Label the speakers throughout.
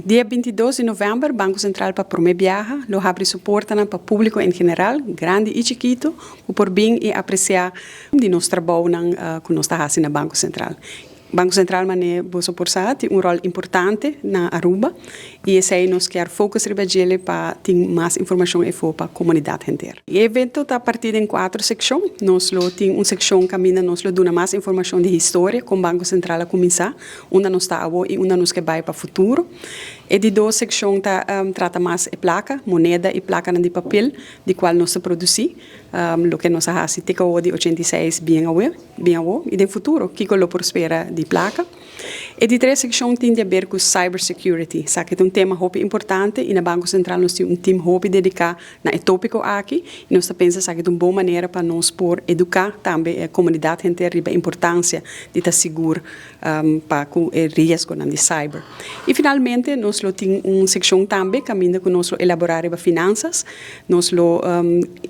Speaker 1: Dia 22 de novembro, Banco Central para promover lo abre suporte para o público em geral, grande e chiquito, por bem e apreciar de nosso trabalho que nós estamos fazendo no Banco Central. Banco Central tem rol importante na Aruba e esse aí nós quer focar para ter mais informação e para a comunidade inteira. O evento está partido em 4 secções. Nós temos uma secção que nós damos mais informação de história com o Banco Central a começar, uma nós está agora e uma nós que vai para o futuro. E de 2 secções trata mais de placa, moneda e placa de papel, de qual nós produzimos. O que nós fazemos de 86 bem agora, e de futuro, que lo prospera de placa. E de 3 secções tem a ver com cybersecurity, que é um tema muito importante e no Banco Central nós temos um time muito dedicado na tópico aqui e nós pensamos que é uma boa maneira para nós por educar também a comunidade inteira a importância de estar seguro para o risco de cyber. E finalmente nós temos uma secção também que nós elaborar as finanças, nós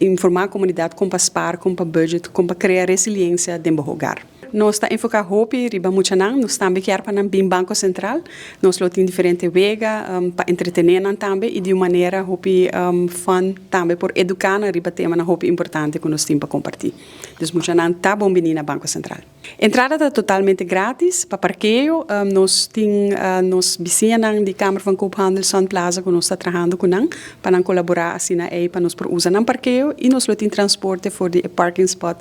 Speaker 1: informar a comunidade como para spar, como para budget, como para criar resiliência dentro do hogar. Nós estamos enfocados riba muito nós também queremos para o Banco Central, nós temos diferentes vegas para entretener também e de uma maneira fun também por educar na riba tema muito importante que nós temos para compartilhar. Então muito nós está bom vir no Banco Central. Entrada está totalmente grátis para parqueio, nós temos vizinhos de Câmara van Koophandel Sun Plaza que nós estamos trabalhando com para colaborar assim para nós usar no parqueio e nós temos transporte for de parking spot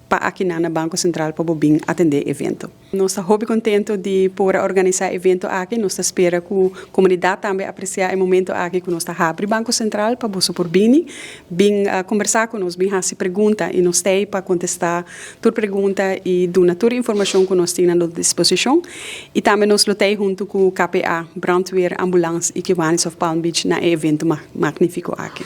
Speaker 1: para aqui na Banco Central para bem atender o evento. Nós estamos muito contentes de poder organizar o evento aqui. Nós esperamos que a comunidade também aprecie o momento aqui que nós estamos abrindo o Banco Central para você por bem conversar com nós, bem fazer perguntas e nós estamos para contestar toda pergunta e dar toda a informação que nós temos à disposição. E também nós lutamos junto com o KPA, Brandweer, Ambulance e Kiwanis of Palm Beach na evento magnífico aqui.